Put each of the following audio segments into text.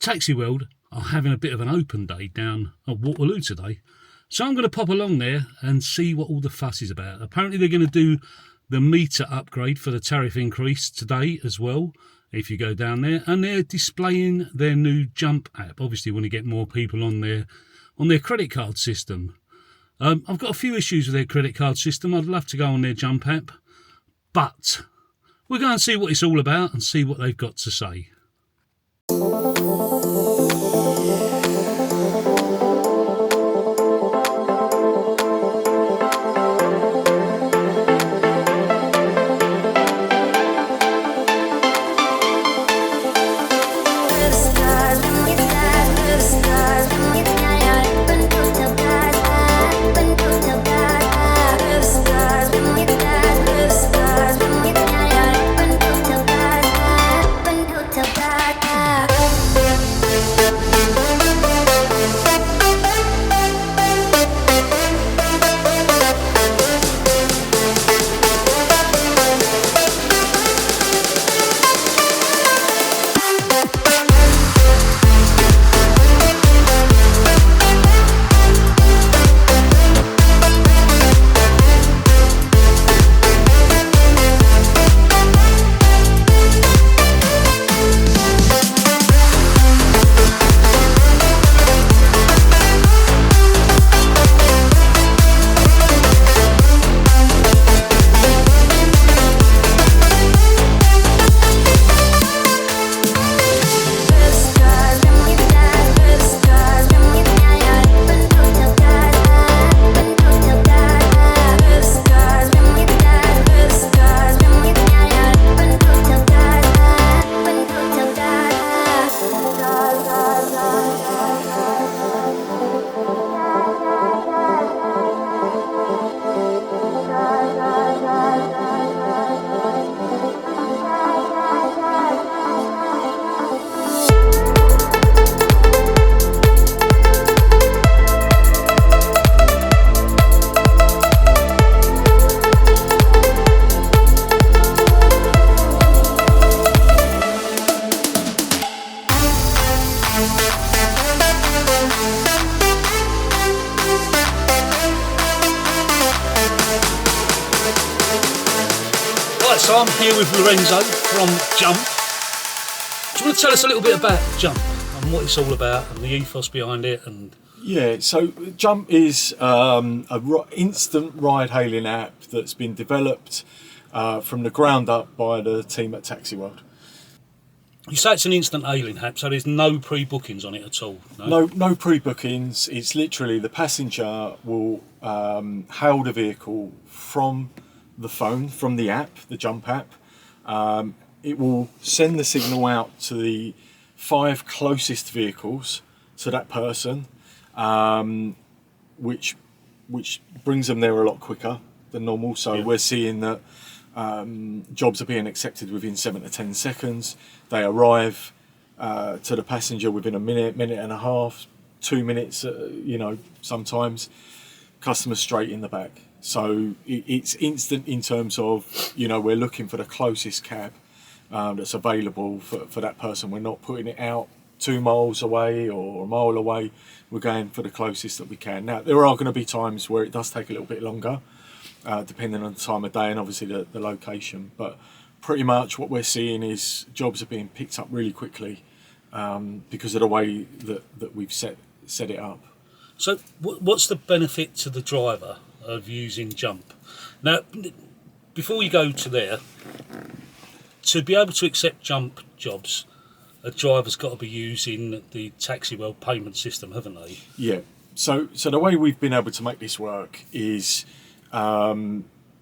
TaxiWorld are having a bit of an open day down at Waterloo today. So I'm going to pop along there and see what all the fuss is about. Apparently they're going to do the meter upgrade for the tariff increase today as well, if you go down there. And they're displaying their new Jump app. Obviously want to get more people on their credit card system. I've got a few issues with their credit card system. I'd love to go on their Jump app. But we'll go and see what it's all about and see what they've got to say. So I'm here with Lorenzo from Jump. Do you want to tell us a little bit about Jump and what it's all about and the ethos behind it? Yeah, so Jump is instant ride-hailing app that's been developed from the ground up by the team at TaxiWorld. You say it's an instant hailing app, so there's no pre-bookings on it at all? No pre-bookings. It's literally the passenger will hail the vehicle from the phone, from the app, the Jump app. It will send the signal out to the 5 closest vehicles to that person, which brings them there a lot quicker than normal. So yeah. We're seeing that jobs are being accepted within 7 to 10 seconds. They arrive to the passenger within a minute and a half, 2 minutes, sometimes. Customers straight in the back. So it's instant in terms of, we're looking for the closest cab that's available for that person. We're not putting it out 2 miles away or a mile away. We're going for the closest that we can. Now, there are going to be times where it does take a little bit longer, depending on the time of day and obviously the location. But pretty much what we're seeing is jobs are being picked up really quickly because of the way that we've set it up. So what's the benefit to the driver of using Jump? Now, before we go to there, to be able to accept Jump jobs, a driver's got to be using the TaxiWorld payment system, haven't they? Yeah. So the way we've been able to make this work is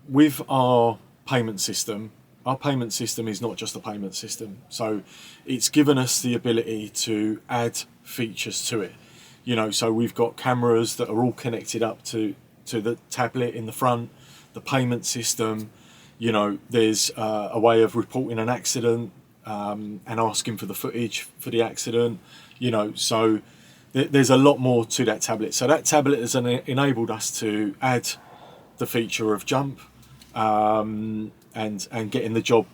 with our payment system. Our payment system is not just a payment system. So it's given us the ability to add features to it. So we've got cameras that are all connected up to the tablet in the front, the payment system. There's a way of reporting an accident and asking for the footage for the accident. So there's a lot more to that tablet. So that tablet has enabled us to add the feature of Jump and getting the job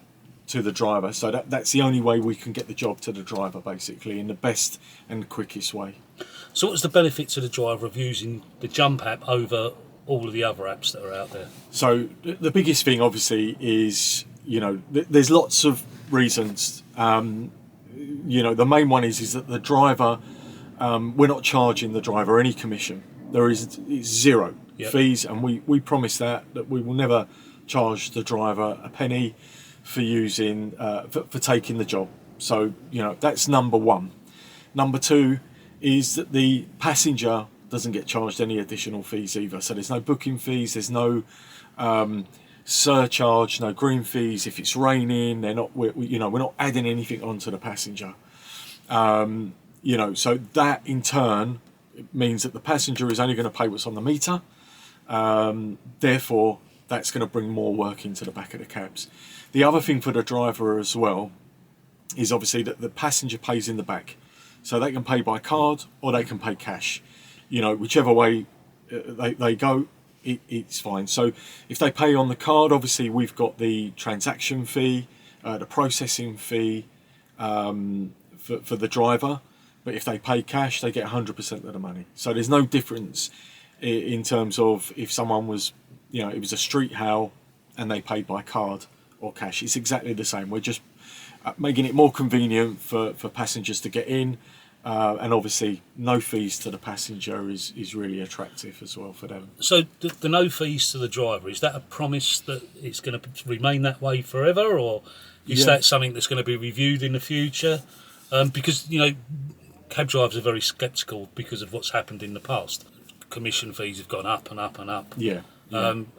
to the driver. So that's the only way we can get the job to the driver, basically, in the best and quickest way. So what's the benefit to the driver of using the Jump app over all of the other apps that are out there? So the biggest thing, obviously, is, there's lots of reasons. The main one is that the driver, we're not charging the driver any commission. It's zero fees, and we promise that we will never charge the driver a penny for using for taking the job. So that's number one. Number two is that the passenger doesn't get charged any additional fees either. So there's no booking fees, there's no surcharge, no green fees. If it's raining, we're not adding anything onto the passenger. So that in turn means that the passenger is only going to pay what's on the meter. Therefore, that's going to bring more work into the back of the cabs. The other thing for the driver as well is obviously that the passenger pays in the back. So they can pay by card or they can pay cash. Whichever way they go, it's fine. So if they pay on the card, obviously we've got the transaction fee, the processing fee for the driver. But if they pay cash, they get 100% of the money. So there's no difference in terms of if someone was, it was a street hail and they paid by card or cash. It's exactly the same. We're just making it more convenient for passengers to get in. And obviously, no fees to the passenger is really attractive as well for them. So the no fees to the driver, is that a promise that it's going to remain that way forever, or is that something that's going to be reviewed in the future? Because, cab drivers are very sceptical because of what's happened in the past. Commission fees have gone up and up and up. Yeah.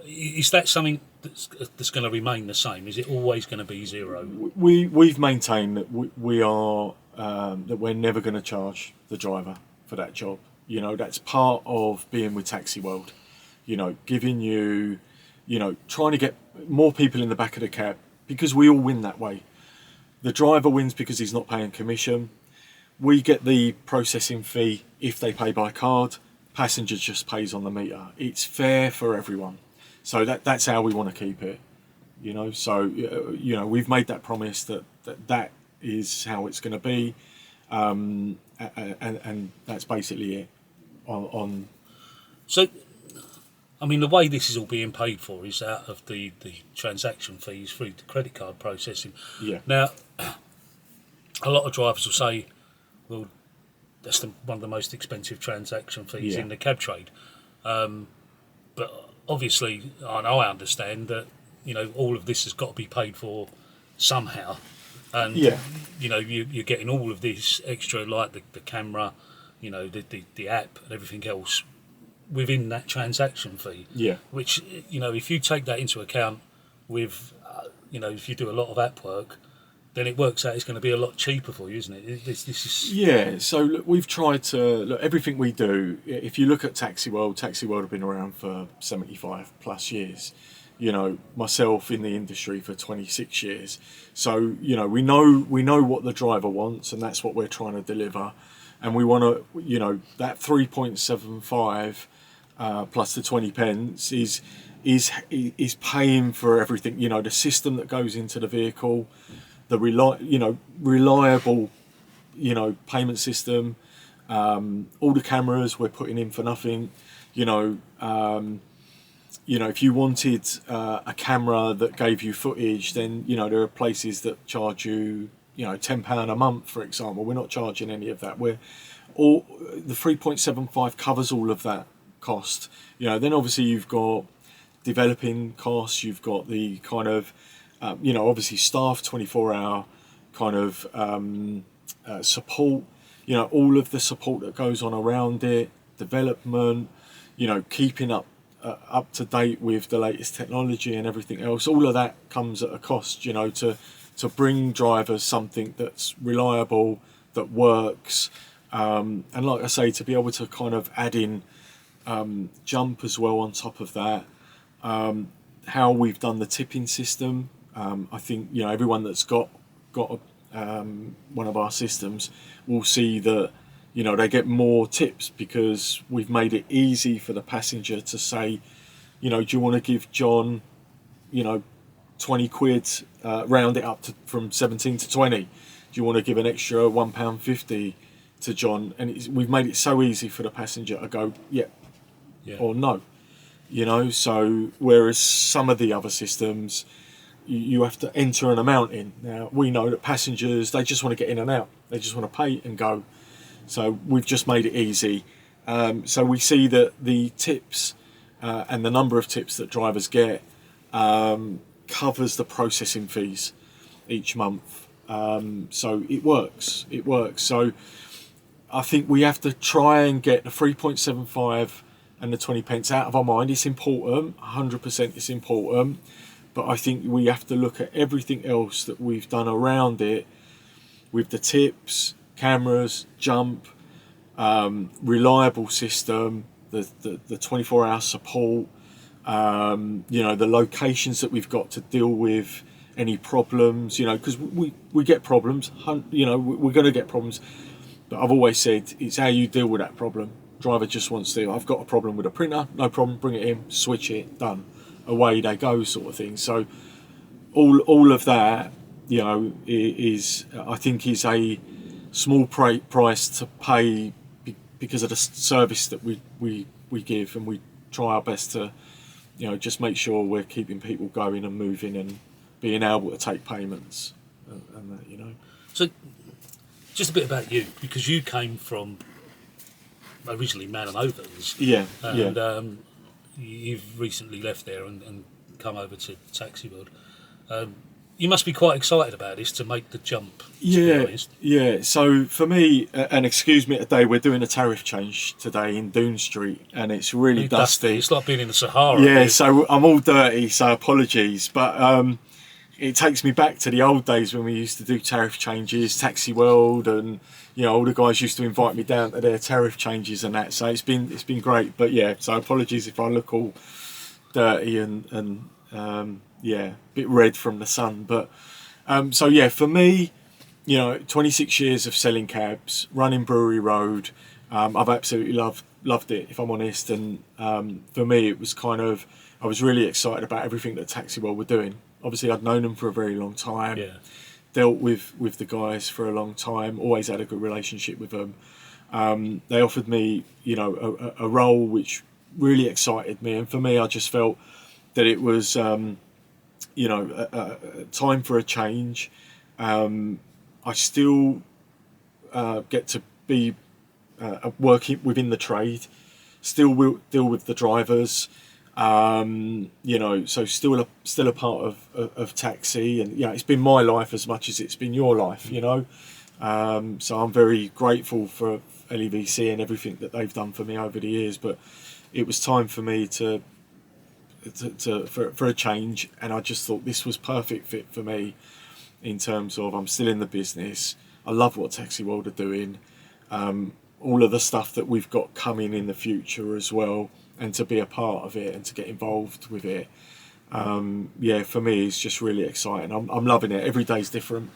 Is that something that's going to remain the same? Is it always going to be zero? We've maintained that we are that we're never going to charge the driver for that job. That's part of being with TaxiWorld. Giving you, trying to get more people in the back of the cab, because we all win that way. The driver wins because he's not paying commission. We get the processing fee if they pay by card. Passenger just pays on the meter. It's fair for everyone. So that's how we want to keep it. So we've made that promise that is how it's going to be, and that's basically it. So, the way this is all being paid for is out of the transaction fees through the credit card processing. Yeah. Now, a lot of drivers will say, well, that's one of the most expensive transaction fees in the cab trade. But obviously, I understand that, all of this has got to be paid for somehow. And, you're getting all of this extra, like the camera, the app and everything else within that transaction fee. Yeah. Which, if you take that into account with, if you do a lot of app work, then it works out it's going to be a lot cheaper for you, isn't it? This is... Yeah, so look, we've tried to... everything we do, if you look at TaxiWorld have been around for 75 plus years. Myself in the industry for 26 years. So, we know what the driver wants, and that's what we're trying to deliver. And we want to, that 3.75 plus the 20 pence is paying for everything. The system that goes into the vehicle, the reliable, payment system, all the cameras we're putting in for nothing. If you wanted a camera that gave you footage, then there are places that charge you £10 a month, for example. We're not charging any of that. The 3.75 covers all of that cost. Then obviously you've got developing costs. You've got the kind of obviously staff 24-hour kind of support. All of the support that goes on around it, development. Keeping up to date with the latest technology and everything else. All of that comes at a cost, to bring drivers something that's reliable, that works, and like I say, to be able to kind of add in Jump as well on top of that. How we've done the tipping system, I think everyone that's got one of our systems will see that they get more tips because we've made it easy for the passenger to say, do you want to give John, £2 20 quid, round it up from 17 to 20. Do you want to give an extra £1.50 to John? And we've made it so easy for the passenger to go, yeah. Or no. You know, so whereas some of the other systems, you have to enter an amount in. Now, we know that passengers, they just want to get in and out. They just want to pay and go. So we've just made it easy. So we see that the tips and the number of tips that drivers get covers the processing fees each month. So it works. It works. So I think we have to try and get the 3.75 and the 20 pence out of our mind. It's important, 100% it's important. But I think we have to look at everything else that we've done around it with the tips, cameras, jump, reliable system, the 24-hour support, you know, the locations that we've got to deal with any problems, you know, because we get problems, you know, we're going to get problems. But I've always said it's how you deal with that problem. Driver just wants to, I've got a problem with a printer, no problem, bring it in, switch it, done. Away they go, sort of thing. So all of that, you know, is I think is a small price to pay because of the service that we give, and we try our best to, you know, just make sure we're keeping people going and moving and being able to take payments and that, you know. So just a bit about you, because you came from originally Man and Ovens. Yeah, and you've recently left there and come over to TaxiWorld. You must be quite excited about this, to make the jump. Yeah. So for me, and excuse me today, we're doing a tariff change today in Doon Street, and it's really dusty. It's like being in the Sahara. Yeah, so I'm all dirty, so apologies. But it takes me back to the old days when we used to do tariff changes, TaxiWorld, and you know, all the guys used to invite me down to their tariff changes and that. So it's been great. But yeah, so apologies if I look all dirty and yeah, a bit red from the sun. But so yeah, for me, you know, 26 years of selling cabs, running Brewery Road, I've absolutely loved it, if I'm honest. And for me, it was kind of, I was really excited about everything that TaxiWorld were doing. Obviously, I'd known them for a very long time. Yeah. Dealt with the guys for a long time. Always had a good relationship with them. They offered me, you know, a role which really excited me, and for me, I just felt that it was, you know, time for a change. I still get to be working within the trade. Still will deal with the drivers. You know, so still a part of taxi, and yeah, it's been my life as much as it's been your life, you know. So I'm very grateful for LEVC and everything that they've done for me over the years. But it was time for me for a change, and I just thought this was perfect fit for me. In terms of, I'm still in the business. I love what TaxiWorld are doing. All of the stuff that we've got coming in the future as well, and to be a part of it and to get involved with it, yeah, for me it's just really exciting. I'm loving it. Every day's different,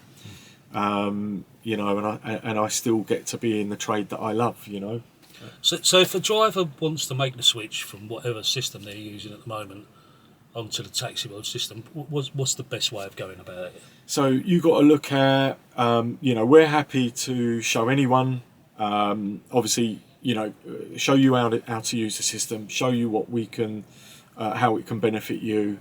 you know, and I still get to be in the trade that I love, you know. So if a driver wants to make the switch from whatever system they're using at the moment onto the TaxiWorld system, what's the best way of going about it? So you got to look at, you know, we're happy to show anyone, obviously, you know, show you how to use the system, show you what we can, how it can benefit you,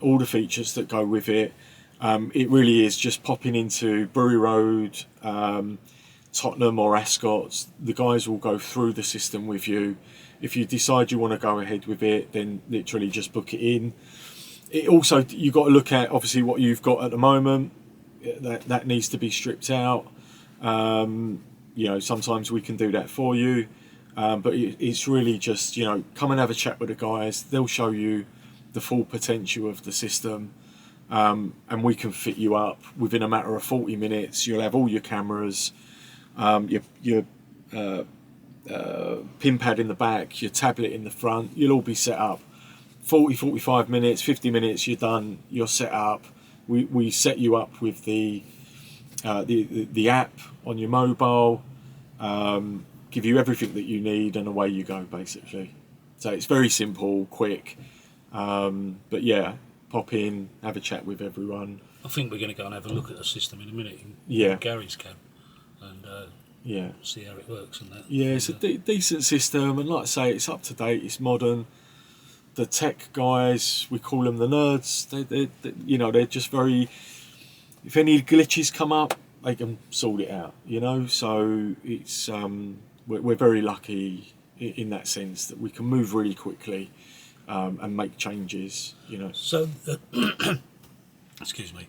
all the features that go with it. It really is just popping into Brewery Road, Tottenham or Ascot. The guys will go through the system with you. If you decide you want to go ahead with it, then literally just book it in. It also, you've got to look at obviously what you've got at the moment. That needs to be stripped out. You know, sometimes we can do that for you. But it's really just, you know, come and have a chat with the guys. They'll show you the full potential of the system. And we can fit you up within a matter of 40 minutes. You'll have all your cameras, your pin pad in the back, your tablet in the front. You'll all be set up. 40, 45 minutes, 50 minutes, you're done. You're set up. We set you up with the app on your mobile. Give you everything that you need, and away you go, basically. So it's very simple, quick. But yeah, pop in, have a chat with everyone. I think we're going to go and have a look at the system in a minute in Yeah. Gary's cab and see how it works and that. Yeah, it's a decent system, and like I say, it's up to date, it's modern. The tech guys, we call them the nerds. They're just very. If any glitches come up, they can sort it out. So it's we're very lucky in that sense that we can move really quickly and make changes. So, excuse me.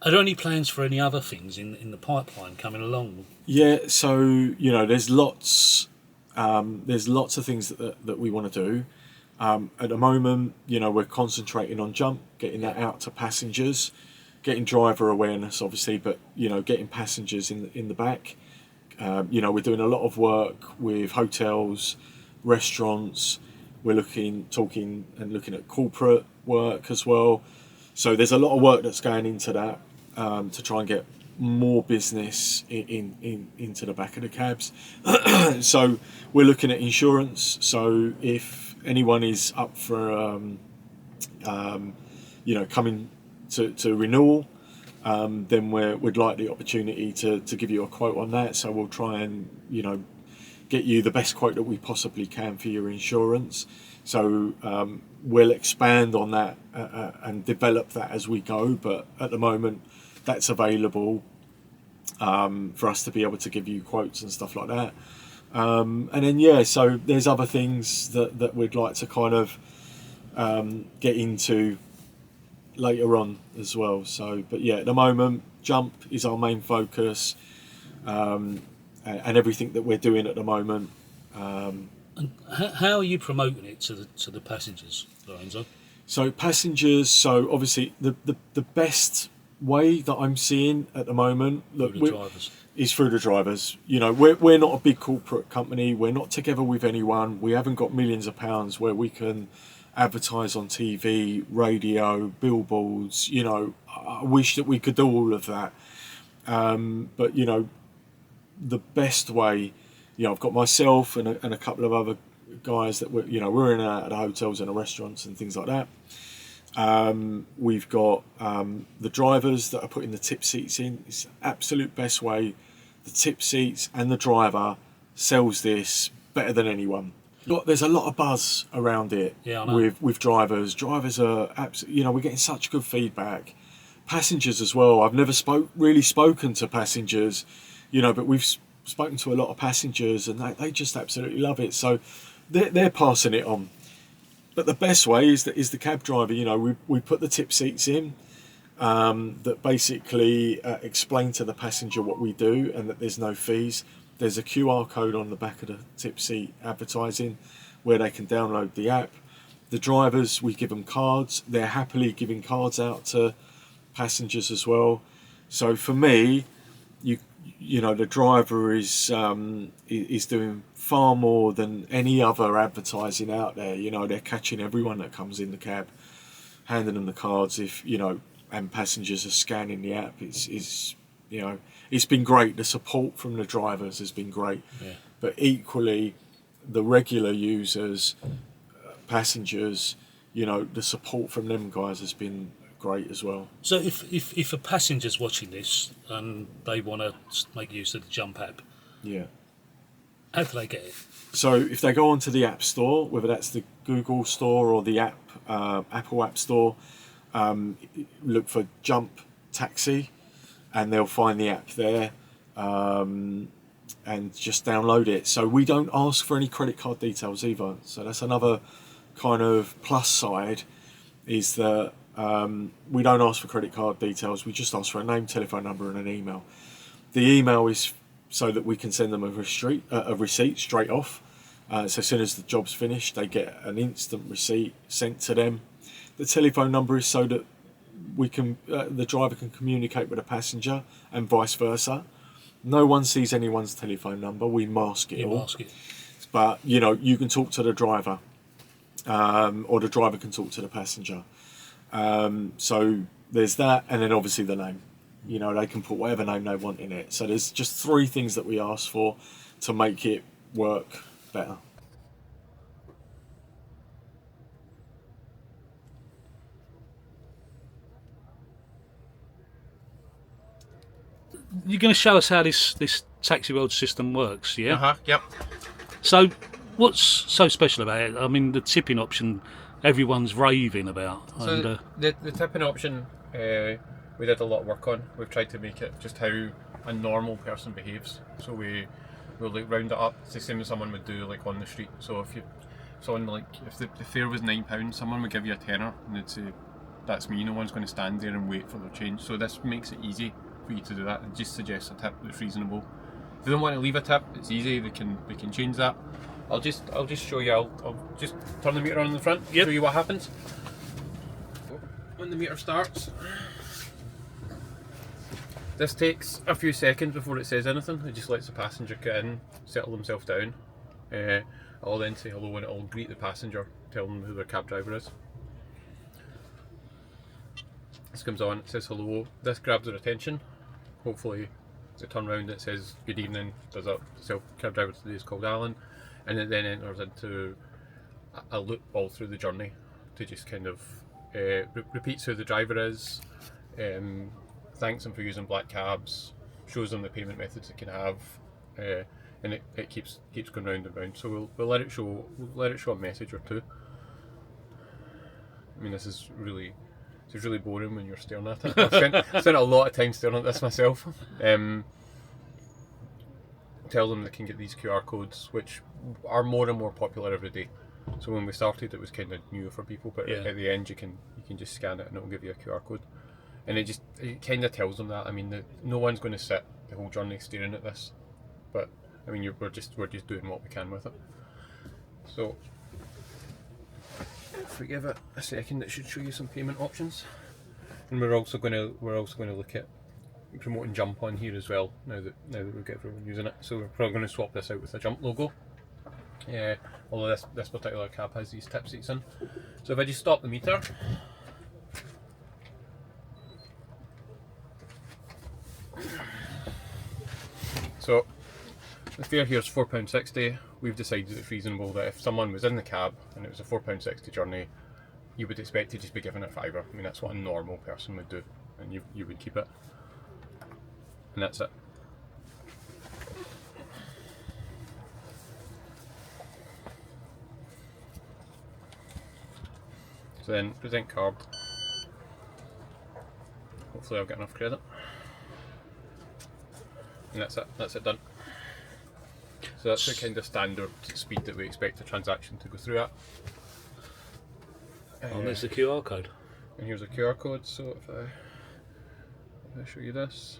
Are there any plans for any other things in the pipeline coming along? Yeah, so there's lots of things that we want to do. At the moment, we're concentrating on Jump, getting that out to passengers, getting driver awareness, obviously, but getting passengers in the back. We're doing a lot of work with hotels, restaurants. We're looking at corporate work as well. So there's a lot of work that's going into that to try and get more business into the back of the cabs. So we're looking at insurance. So if anyone is up for coming to renewal, then we'd like the opportunity to give you a quote on that. So we'll try and get you the best quote that we possibly can for your insurance. So we'll expand on that and develop that as we go, but at the moment that's available for us to be able to give you quotes and stuff like that. And then so there's other things that we'd like to kind of get into later on as well. So, but at the moment, Jump is our main focus, and everything that we're doing at the moment. And how are you promoting it to the passengers, Lorenzo? So passengers. So obviously, the best way that I'm seeing at the moment is through the drivers. We're not a big corporate company. We're not together with anyone. We haven't got millions of pounds where we can advertise on TV, radio, billboards. I wish that we could do all of that. But the best way, I've got myself and a couple of other guys that we're in and out of the hotels and the restaurants and things like that. We've got the drivers that are putting the tip seats in. It's the absolute best way. The tip seats and the driver sells this better than anyone. There's a lot of buzz around it with drivers. Drivers are absolutely, we're getting such good feedback. Passengers as well. I've never really spoken to passengers, but we've spoken to a lot of passengers and they just absolutely love it. So they're passing it on. But the best way is the cab driver. We put the tip seats in that basically explain to the passenger what we do and that there's no fees. There's a QR code on the back of the tip seat advertising where they can download the app. The drivers, we give them cards. They're happily giving cards out to passengers as well. So for me, the driver is doing far more than any other advertising out there. They're catching everyone that comes in the cab, handing them the cards. And passengers are scanning the app. It's been great. The support from the drivers has been great. Yeah. But equally, the regular users, passengers, the support from them guys has been great as well. So if a passenger's watching this and they want to make use of the Jump app, how do they get it? So if they go onto the App Store, whether that's the Google Store or the Apple App Store, look for Jump Taxi, and they'll find the app there, and just download it. So we don't ask for any credit card details either. So that's another kind of plus side, is that we don't ask for credit card details. We just ask for a name, telephone number, and an email. The email is so that we can send them a receipt straight off. So as soon as the job's finished, they get an instant receipt sent to them. The telephone number is so that we can the driver can communicate with a passenger and vice versa. No one sees anyone's telephone number. We mask it all. But you can talk to the driver, or the driver can talk to the passenger. So there's that, and then obviously the name. They can put whatever name they want in it. So there's just 3 things that we ask for to make it work better. you're going to show us how this TaxiWorld system works, yeah? Yep. So, what's so special about it? I mean, the tipping option, everyone's raving about. So the tipping option, we did a lot of work on. We've tried to make it just how a normal person behaves. So we'll like round it up. It's the same as someone would do like on the street. So if the fare was £9, someone would give you a tenner and they'd say, "That's me." No one's going to stand there and wait for their change. So this makes it easy for you to do that. It just suggests a tip that's reasonable. If they don't want to leave a tip, it's easy. They can change that. I'll just show you. I'll just turn the meter on in the front. Yep. Show you what happens when the meter starts. This takes a few seconds before it says anything. It just lets the passenger get in, settle themselves down. I'll then say hello and it'll greet the passenger, tell them who their cab driver is. This comes on, it says hello. This grabs their attention. Hopefully, they turn around, it says good evening. There's a cab driver today is called Allan, and it then enters into a loop all through the journey to just kind of repeats who the driver is. Thanks them for using black cabs, shows them the payment methods they can have, and it keeps going round and round. So we'll let it show a message or two. I mean, this is really boring when you're staring at it. I've spent a lot of time staring at this myself. Tell them they can get these QR codes, which are more and more popular every day. So when we started, it was kind of new for people, but at the end you can just scan it and it'll give you a QR code. And it kind of tells them that. I mean, no one's going to sit the whole journey staring at this, but I mean, we're just doing what we can with it. So, if we give it a second, it should show you some payment options. And we're also going to look at promoting Jump on here as well. Now that we've got everyone using it, so we're probably going to swap this out with the Jump logo. Although this particular cab has these tip seats in. So if I just stop the meter. So the fare here is £4.60. We've decided it's reasonable that if someone was in the cab and it was a £4.60 journey, you would expect to just be given a fiver. I mean, that's what a normal person would do, and you would keep it. And that's it. So then present card. Hopefully I'll get enough credit. And that's it done. So that's the kind of standard speed that we expect a transaction to go through at. And there's the QR code. And here's a QR code, so if I show you this.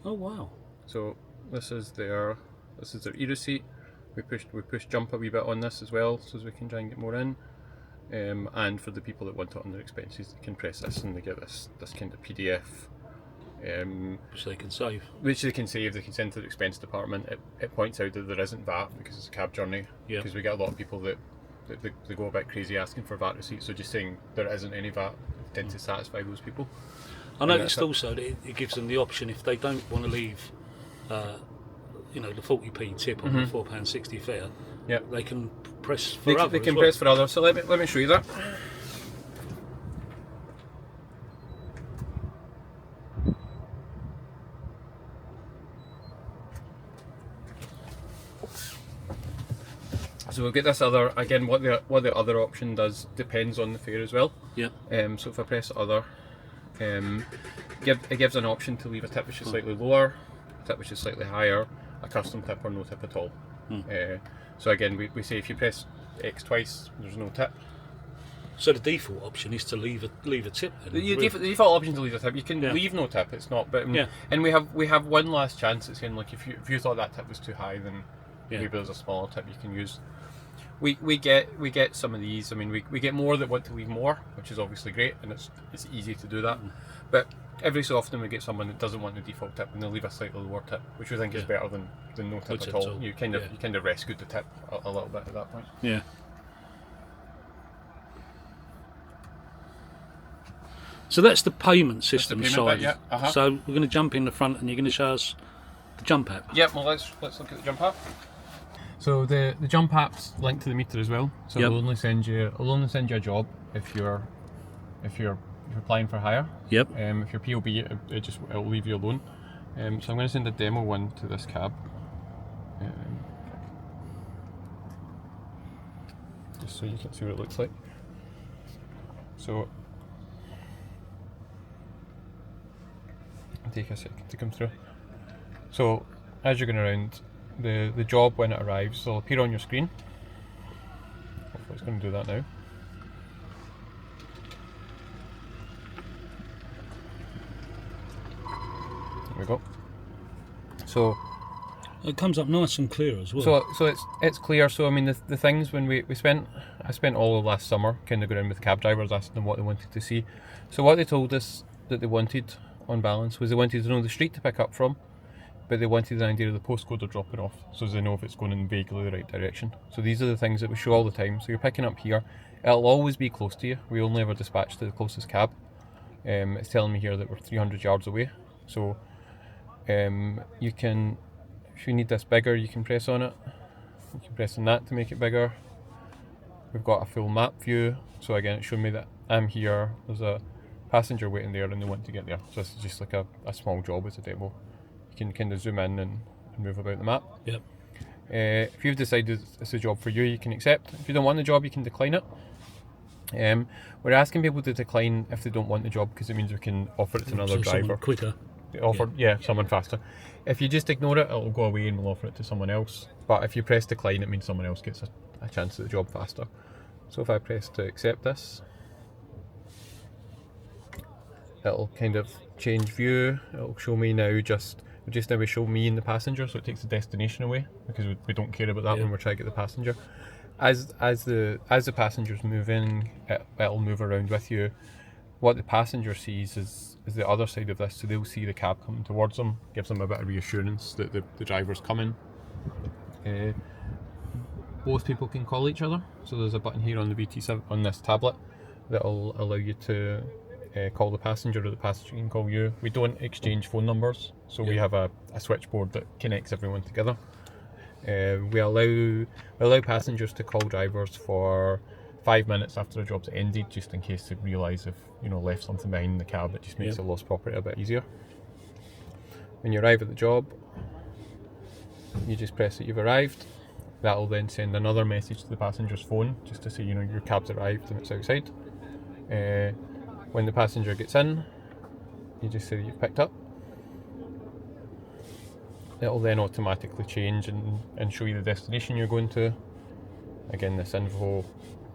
Oh wow. So this is their e-receipt. We pushed Jump a wee bit on this as well, so as we can try and get more in. And for the people that want it on their expenses, they can press this and they get this kind of PDF. Which they can save. Which they can save, they can send to the expense department. It points out that there isn't VAT because it's a cab journey. Yeah. Because we get a lot of people that they go a bit crazy asking for VAT receipts, so just saying there isn't any VAT tends to satisfy those people. I noticed also that it gives them the option if they don't want to leave the 40p tip on the £4.60 fare. Yeah. They can press for other. They can press for other. So let me show you that. So we'll get this other, again, what the other option does depends on the fare as well. Yeah. So if I press other, it gives an option to leave a tip which is slightly lower, a tip which is slightly higher, a custom tip or no tip at all. So again, we say if you press X twice, there's no tip. So the default option is to leave a tip. Then, the default option to leave a tip. You can leave no tip. It's not. But and we have one last chance. It's saying like if you thought that tip was too high, then maybe there's a smaller tip you can use. We get some of these. I mean, we get more that want to leave more, which is obviously great, and it's easy to do that. But every so often we get someone that doesn't want the default tip and they'll leave a slightly lower tip, which we think is better than no tip at all. You kind of rescued the tip a little bit at that point. Yeah. So that's the payment system side. Bit, yeah. So we're going to jump in the front, and you're going to show us the Jump app. Yep. Well, let's look at the Jump app. So the Jump app's linked to the meter as well. So it'll only send you a job if you're you're applying for hire. Yep. If you're POB, it'll leave you alone. So I'm going to send a demo one to this cab. Just so you can see what it looks like. So it'll take a second to come through. So as you're going around, the job when it arrives will appear on your screen. Hopefully it's going to do that now. There we go. So it comes up nice and clear as well. So it's clear. So I mean the things when I spent all of last summer kind of going around with cab drivers asking them what they wanted to see. So what they told us that they wanted on balance was they wanted to know the street to pick up from, but they wanted an idea of the postcode they're dropping off, so as they know if it's going in vaguely the right direction. So these are the things that we show all the time. So you're picking up here, it'll always be close to you. We only ever dispatch to the closest cab. It's telling me here that we're 300 yards away. So you can, if you need this bigger, you can press on it. You can press on that to make it bigger. We've got a full map view. So again, it's showing me that I'm here. There's a passenger waiting there and they want to get there. So this is just like a small job. It's a demo. You can kind of zoom in and move about the map. Yep. If you've decided it's a job for you, you can accept. If you don't want the job, you can decline it. We're asking people to decline if they don't want the job because it means we can offer it to another driver quicker. Someone faster. If you just ignore it, it'll go away and we'll offer it to someone else. But if you press decline, it means someone else gets a chance at the job faster. So if I press to accept this, it'll kind of change view. It'll show me now just now we show me and the passenger, so it takes the destination away because we don't care about that when we're trying to get the passenger. As the passengers move in, it'll move around with you. What the passenger sees is the other side of this, so they'll see the cab coming towards them, gives them a bit of reassurance that the driver's coming. Both people can call each other, so there's a button here on the VT7 on this tablet that'll allow you to call the passenger or the passenger can call you. We don't exchange phone numbers, so we have a switchboard that connects everyone together. We allow passengers to call drivers for 5 minutes after the job's ended, just in case they realise they've left something behind in the cab. It just makes the lost property a bit easier. When you arrive at the job, you just press that you've arrived. That'll then send another message to the passenger's phone just to say your cab's arrived and it's outside. When the passenger gets in, you just say that you've picked up. It'll then automatically change and show you the destination you're going to. Again, this info will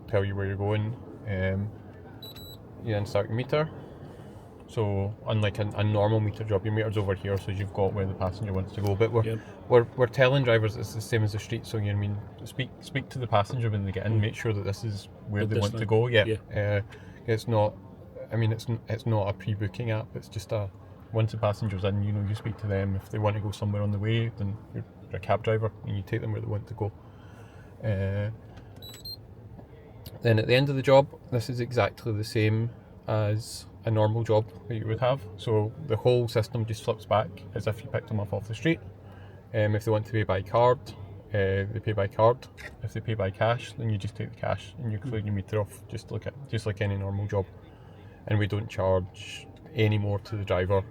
tell you where you're going. You then start your meter. So unlike a normal meter job, your meter's over here, so you've got where the passenger wants to go. But we're telling drivers it's the same as the street. So speak to the passenger when they get in. Make sure that this is where they want to go. It's not. I mean, it's not a pre-booking app. It's just once the passenger's in, you speak to them. If they want to go somewhere on the way, then you're a cab driver and you take them where they want to go. Then at the end of the job, this is exactly the same as a normal job that you would have. So the whole system just flips back as if you picked them up off the street. If they want to pay by card, they pay by card. If they pay by cash, then you just take the cash and you clear your meter off, just like any normal job. And we don't charge any more to the driver.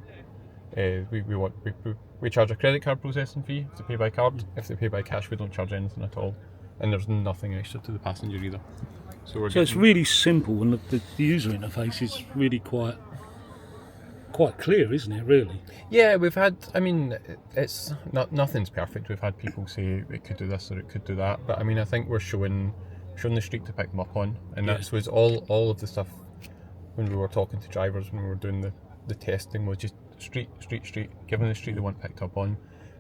We charge a credit card processing fee if they pay by card. If they pay by cash, we don't charge anything at all, and there's nothing extra to the passenger either. So it's really simple, and the user interface is really quite clear, isn't it? Really. Yeah, we've had. I mean, it's nothing's perfect. We've had people say it could do this or it could do that, but I mean, I think we're showing the street to pick them up on, and that was all of the stuff when we were talking to drivers when we were doing the testing was just street, given the street they want picked up on,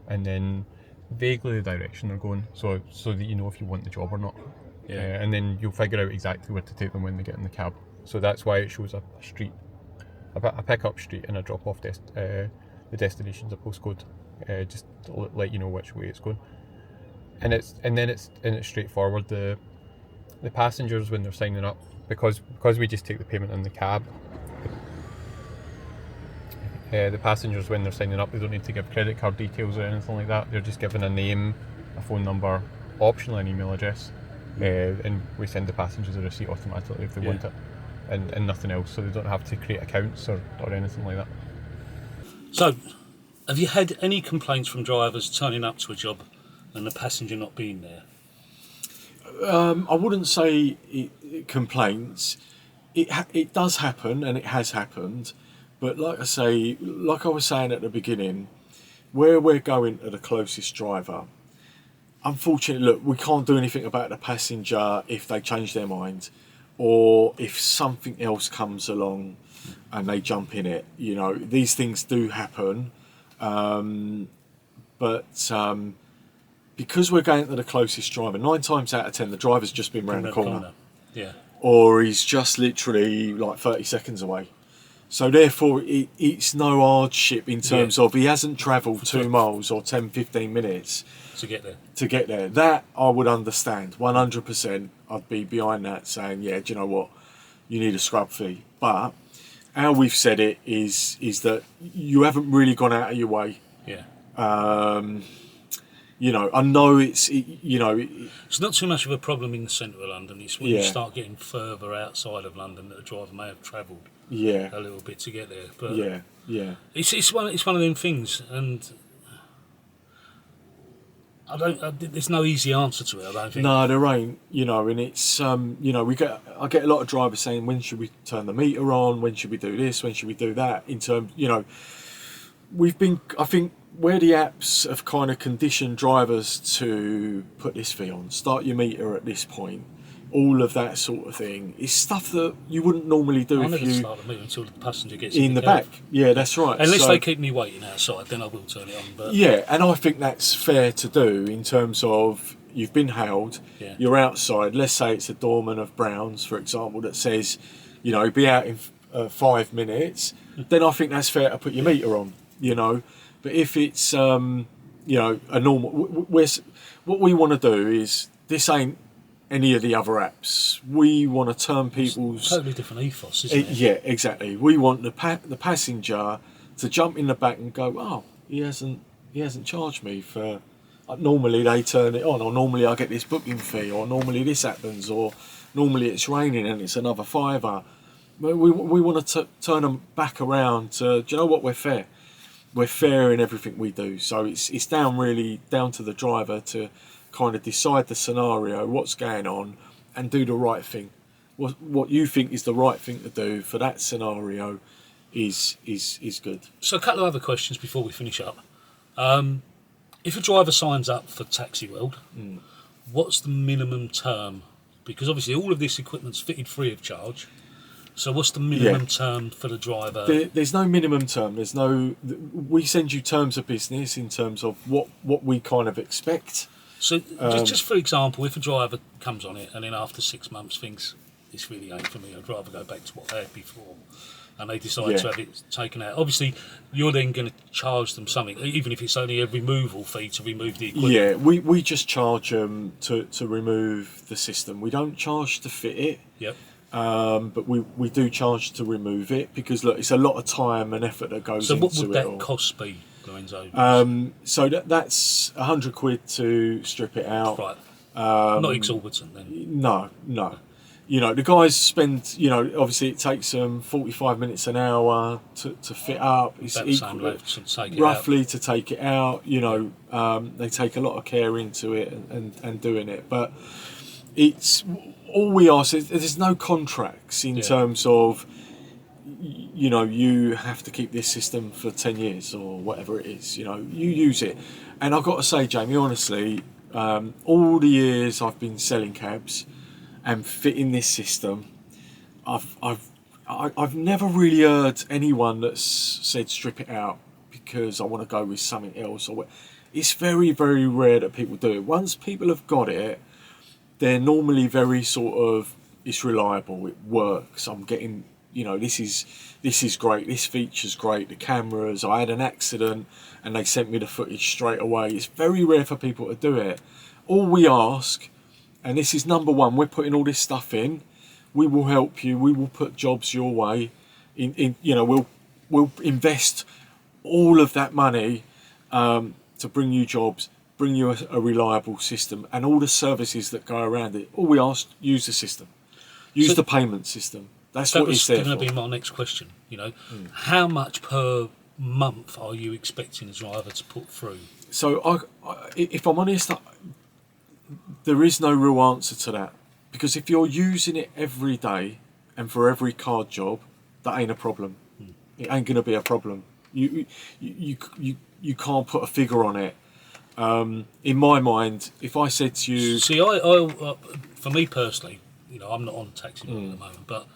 and then vaguely the direction they're going, so that you know if you want the job or not. And then you'll figure out exactly where to take them when they get in the cab. So that's why it shows a street, a pick-up street and a drop-off the destination's a postcode, just to let you know which way it's going. And it's straightforward. The passengers when they're signing up, because we just take the payment in the cab. The passengers when they're signing up, they don't need to give credit card details or anything like that. They're just given a name, a phone number, optional an email address, and we send the passengers a receipt automatically if they want it. and nothing else, so they don't have to create accounts or anything like that. So, have you had any complaints from drivers turning up to a job and the passenger not being there? I wouldn't say complaints. It does happen, and it has happened. But like I say, like I was saying at the beginning, where we're going to the closest driver, unfortunately, look, we can't do anything about the passenger if they change their mind, or if something else comes along and they jump in it. You know, these things do happen. But because we're going to the closest driver, 9 times out of 10, the driver's just been round the corner. Yeah. Or he's just literally like 30 seconds away. So therefore, it's no hardship in terms of he hasn't travelled 2 miles or 10, 15 minutes to get there. To get there. That I would understand, 100%. I'd be behind that, saying, yeah, do you know what? You need a scrub fee. But how we've said it is that you haven't really gone out of your way. Yeah. You know, I know it's not too much of a problem in the centre of London. It's when you Yeah. start getting further outside of London that the driver may have travelled yeah, a little bit to get there. But yeah. it's one of them things, and there's no easy answer to it. I don't think. No, there ain't. You know, and it's you know, I get a lot of drivers saying, when should we turn the meter on? When should we do this? When should we do that? In terms, you know, I think where the apps have kind of conditioned drivers to put this fee on, start your meter at this point, all of that sort of thing, is stuff that you wouldn't normally do I'll if never you start the meter until the passenger gets in the back. Yeah, that's right. Unless So- they keep me waiting outside, then I will turn it on. But Yeah, and I think that's fair to do in terms of you've been hailed, Yeah. you're outside. Let's say it's a doorman of Browns, for example, that says, you know, be out in 5 minutes. Then I think that's fair to put your meter on, you know. But if it's, you know, a normal, what we want to do is, this ain't any of the other apps. We want to turn people's totally different ethos, isn't it? yeah, exactly. We want the passenger to jump in the back and go, oh, he hasn't charged me for. Normally they turn it on, or normally I get this booking fee, or normally this happens, or normally it's raining and it's another £5. But we want to turn them back around to, do you know what, we're fair. We're fair in everything we do. So it's really down to the driver to kind of decide the scenario, what's going on, and do the right thing. What you think is the right thing to do for that scenario is good. So a couple of other questions before we finish up. If a driver signs up for TaxiWorld, what's the minimum term? Because obviously all of this equipment's fitted free of charge. So what's the minimum term for the driver? There's no minimum term. We send you terms of business in terms of what we kind of expect. So just for example, if a driver comes on it and then after 6 months thinks, this really ain't for me, I'd rather go back to what they had before, and they decide to have it taken out. Obviously, you're then going to charge them something, even if it's only a removal fee to remove the equipment. Yeah, we just charge them to remove the system. We don't charge to fit it. Yep. But we do charge to remove it, because look, it's a lot of time and effort that goes into it. So what would that all. cost be, Lorenzo? So that's £100 to strip it out. Right. Not exorbitant then. No. You know, the guys spend, you know, obviously it takes them 45 minutes an hour to fit up. It's About the same length to take it roughly to take it out. You know, they take a lot of care into it and doing it. But it's all we ask is there's no contracts in terms of, you know, you have to keep this system for 10 years or whatever it is. You know, you use it. And I've got to say, Jamie, honestly, all the years I've been selling cabs and fitting this system, I've never really heard anyone that's said strip it out because I want to go with something else. It's very, very rare that people do it. Once people have got it, they're normally very sort of, it's reliable, it works. I'm getting, you know, this is great, this feature's great, the cameras, I had an accident and they sent me the footage straight away. It's very rare for people to do it. All we ask, and this is number one, we're putting all this stuff in, we will help you, we will put jobs your way, in you know, we'll invest all of that money to bring you jobs, bring you a reliable system, and all the services that go around it. All we ask, use the system. Use the payment system. That's that what was it's there going for. to be my next question. You know, how much per month are you expecting a driver to put through? So, if I'm honest, there is no real answer to that, because if you're using it every day and for every card job, that ain't a problem. It ain't going to be a problem. You can't put a figure on it. In my mind, if I said to you, See, I for me personally, you know, I'm not on TaxiWorld at the moment, but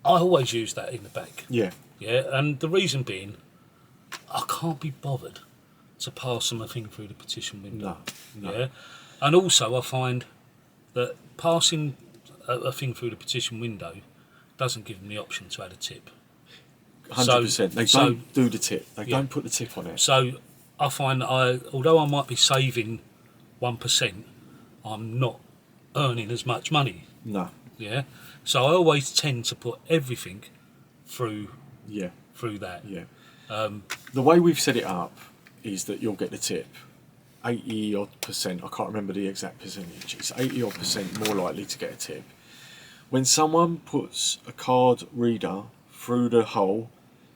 I always use that in the back. yeah, And the reason being, I can't be bothered to pass them a thing through the petition window. No. Yeah, and also I find that passing a thing through the petition window doesn't give them the option to add a tip. 100%. They don't do the tip. They don't put the tip on it. So I find that although I might be saving 1%, I'm not earning as much money. No. Yeah, so I always tend to put everything through Yeah. that. Yeah. The way we've set it up is that you'll get the tip. 80 odd percent, I can't remember the exact percentage, it's 80 odd percent more likely to get a tip. When someone puts a card reader through the hole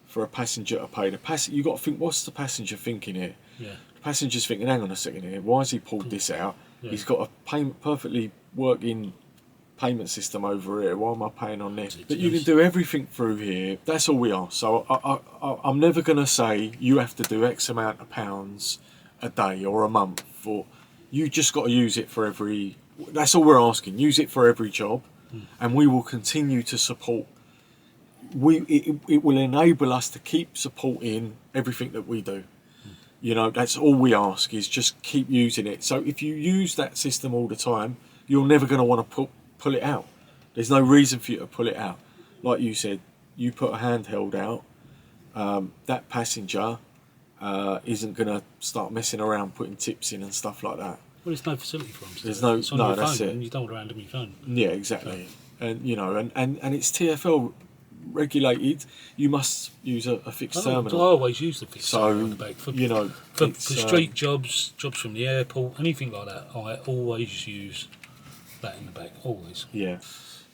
for a passenger to pay, you got to think, what's the passenger thinking here? Yeah. The passenger's thinking, hang on a second here, why has he pulled this out? Yeah. He's got a perfectly working payment system over here, why am I paying on this? But you can do everything through here, that's all we are. So I'm never going to say you have to do X amount of pounds a day or a month, or you just got to use it for every, that's all we're asking, use it for every job, and we will continue to support. It will enable us to keep supporting everything that we do. You know, that's all we ask, is just keep using it. So if you use that system all the time, you're never going to want to pull it out. There's no reason for you to pull it out. Like you said, you put a handheld out, that passenger isn't going to start messing around putting tips in and stuff like that. Well, there's no facility for them. There's no, it's on no, your that's phone, it. and you don't around on your phone. Yeah, exactly. And you know, and it's TfL regulated. You must use a fixed I terminal. always use the fixed terminal on the back for, you know, for street jobs from the airport, anything like that. I always use that in the back, always. Yeah.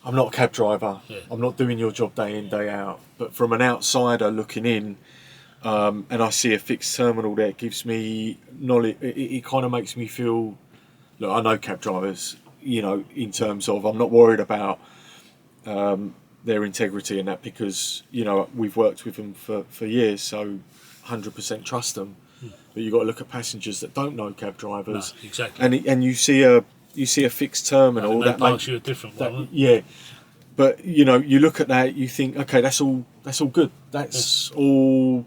I'm not a cab driver. Yeah. I'm not doing your job day in, day out. But from an outsider looking in, and I see a fixed terminal there, it gives me knowledge. It kind of makes me feel, look, I know cab drivers, you know, in terms of I'm not worried about their integrity and that, because, you know, we've worked with them for years, so 100% trust them. But you've got to look at passengers that don't know cab drivers. No, exactly. And you see a fixed terminal that that makes you a different one. yeah, but you know, you look at that, you think, okay, that's all good. That's all,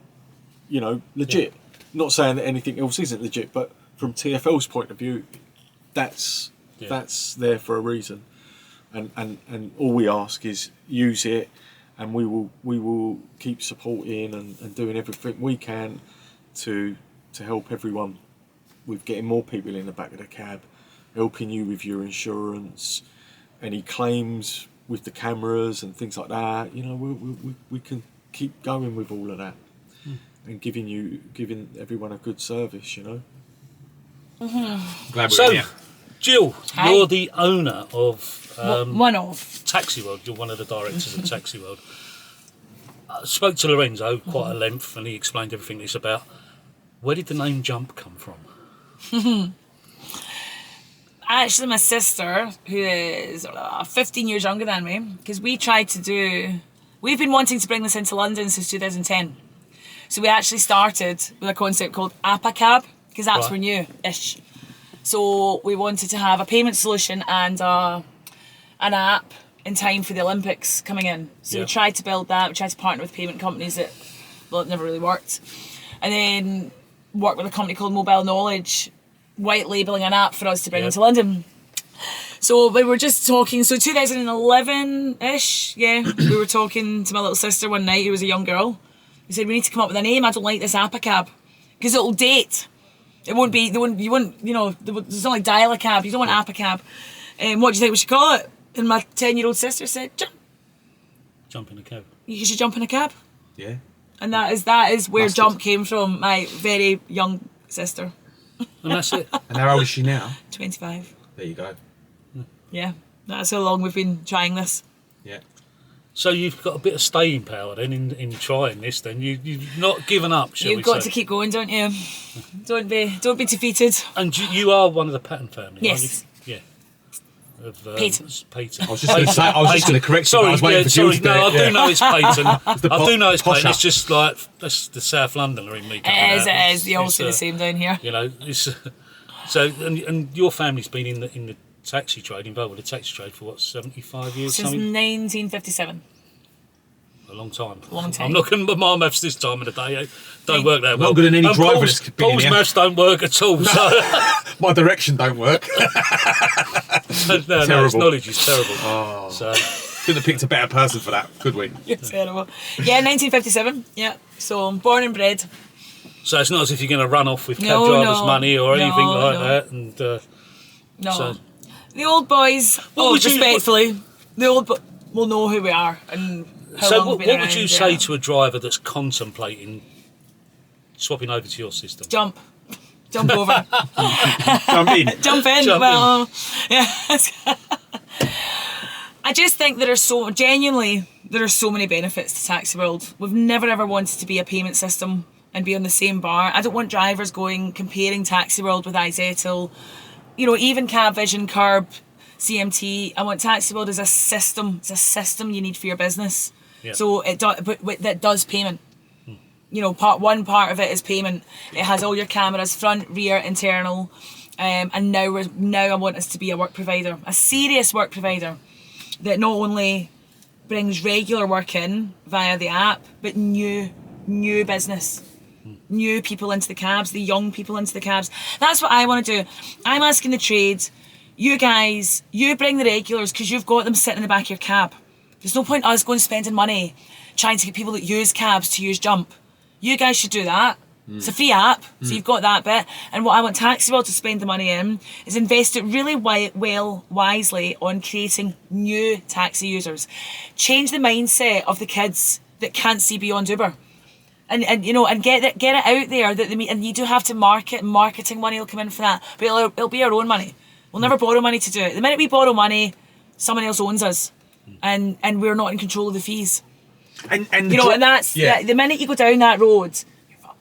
you know, legit. Not saying that anything else isn't legit, but from TfL's point of view, that's there for a reason. And all we ask is use it, and we will keep supporting and doing everything we can to help everyone with getting more people in the back of the cab, helping you with your insurance, any claims with the cameras and things like that. You know, we can keep going with all of that, and giving everyone a good service. You know. Glad we're So, here. Jill, Hi. you're the owner of One of. TaxiWorld. You're one of the directors of TaxiWorld. I spoke to Lorenzo quite at length, and he explained everything it's about. Where did the name Jump come from? Actually, my sister, who is 15 years younger than me, because we've been wanting to bring this into London since 2010. So we actually started with a concept called APACAB, because apps Right. were new-ish. So we wanted to have a payment solution and an app in time for the Olympics coming in. So Yeah. we tried to build that. We tried to partner with payment companies it never really worked. And then worked with a company called Mobile Knowledge, white labelling an app for us to bring Yeah. into London. So we were just talking, so 2011-ish, we were talking to my little sister one night, who was a young girl. We said, we need to come up with a name. I don't like this APACAB, because it'll date. It won't be, you wouldn't, you know, there's not like dial a cab, you don't want APACAB. What do you think we should call it? And my 10-year-old sister said, Jump in the cab. you should jump in a cab. Yeah. And that is where Mustard. Jump came from, my very young sister, And that's it. And how old is she now? 25. There you go. Yeah, that's how long we've been trying this. Yeah. So you've got a bit of staying power then in trying this. Then you've not given up, shall we You've got say? to keep going, don't you? Don't be defeated. And you are one of the Patton family, Yes. aren't you? Yeah. Of, Peyton. Peyton. I was just going to say, I was just going to correct you. Sorry, I was waiting for Gill to do no, it. I do know it's Peyton. I do know it's posher. Peyton. It's just like that's the South Londoner in me. It is. They all say the same down here. You know, it's so and your family's been in the taxi trade, involved with the taxi trade for what, 75 years? Since something? 1957. A long time. Long time. I'm not going to my maths this time of the day. Don't work that well. Not good in any And driver Paul's, that's been in Paul's here. maths don't work at all. So My direction don't work. no, his Terrible. knowledge is terrible. Oh. So Couldn't have picked a better person for that, could we? It's terrible. Yeah, 1957. Yeah. So I'm born and bred. So it's not as if you're going to run off with cab No, drivers' no. money or anything No, like no. that. And No. So- The old boys, would you- respectfully, the old will know who we are and how so long what we've been would you around, say yeah. to a driver that's contemplating swapping over to your system? Jump over. Jump in. Jump in. Jump well, yeah. I just think there are so many benefits to TaxiWorld. We've never ever wanted to be a payment system and be on the same bar. I don't want drivers comparing TaxiWorld with iZettle, even CabVision, Curb, CMT. I want TaxiWorld as a system. It's a system you need for your business. Yeah. So that does payment. Part of it is payment. It has all your cameras, front, rear, internal, and now I want us to be a work provider, a serious work provider that not only brings regular work in via the app, but new business, new people into the cabs, the young people into the cabs. That's what I want to do. I'm asking the trade, you guys, you bring the regulars because you've got them sitting in the back of your cab. There's no point us going spending money trying to get people that use cabs to use Jump. You guys should do that. It's a free app, so you've got that bit. And what I want TaxiWorld to spend the money in is invest it really wisely on creating new taxi users. Change the mindset of the kids that can't see beyond Uber. And get it out there and you do have to marketing money will come in for that, but it'll be our own money. We'll never borrow money to do it. The minute we borrow money, someone else owns us, and we're not in control of the fees. And that's the minute you go down that road.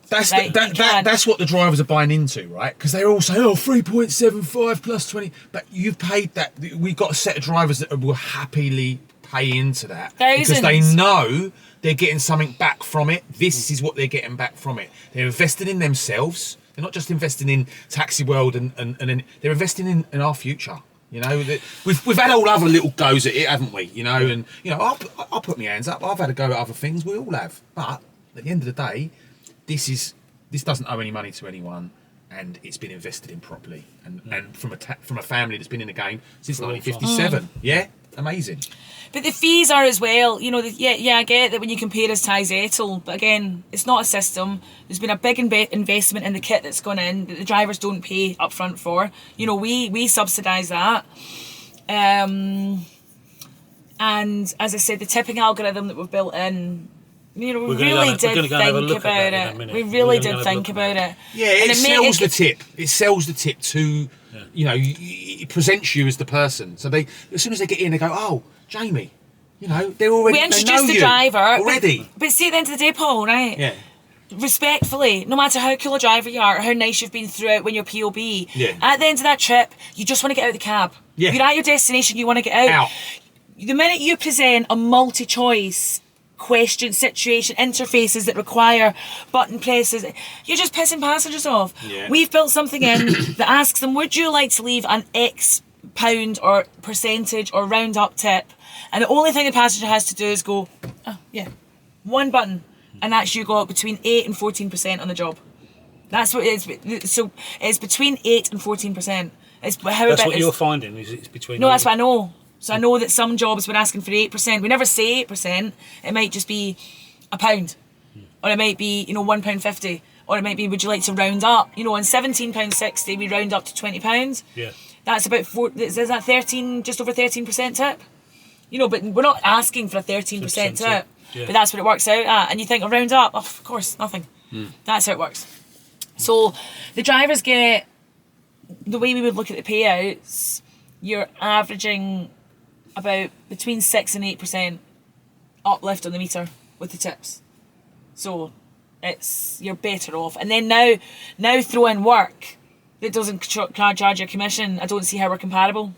That's Right, that's what the drivers are buying into, right? Because they're all saying, 3.75 plus 20. But you've paid that. We've got a set of drivers that will happily pay into that. Because they know they're getting something back from it. This is what they're getting back from it. They're investing in themselves. They're not just investing in TaxiWorld and they're investing in our future. We've had all other little goes at it, haven't we? I'll put my hands up. I've had a go at other things. We all have. But at the end of the day, this doesn't owe any money to anyone, and it's been invested in properly, and from a family that's been in the game since 1957. Yeah, amazing. But the fees are as well. I get that when you compare us to iZettle, but again, it's not a system. There's been a big investment in the kit that's gone in that the drivers don't pay up front for. We subsidise that. And as I said, the tipping algorithm that we've built in, we really did think about it. We really did think about it. Yeah, it sells the tip. It sells the tip to, it presents you as the person. So as soon as they get in, they go, "Oh, Jamie," they're already. We introduced the driver already. But see, at the end of the day, Paul, right? Yeah. Respectfully, no matter how cool a driver you are or how nice you've been throughout when you're POB, at the end of that trip, you just want to get out of the cab. Yeah. You're at your destination, you want to get out. The minute you present a multi-choice question, situation, interfaces that require button presses, you're just pissing passengers off. Yeah. We've built something in that asks them, would you like to leave an X pound or percentage or round up tip? And the only thing the passenger has to do is go, one button, and that's you got between 8 and 14% on the job. That's what it is. So it's between 8 and 14%. That's what you're finding, is it's between... No, that's what I know. So I know that some jobs we're asking for 8%. We never say 8%. It might just be £1, or it might be £1.50, or it might be, would you like to round up? On £17.60 we round up to £20. Yeah. That's about is that 13, just over 13% tip? But we're not asking for a 13% tip. Yeah. But that's what it works out at. And you think, round up, of course, nothing. That's how it works. So the drivers get, the way we would look at the payouts, you're averaging about between 6 and 8% uplift on the meter with the tips. So you're better off. And then now throw in work that doesn't charge your commission. I don't see how we're comparable.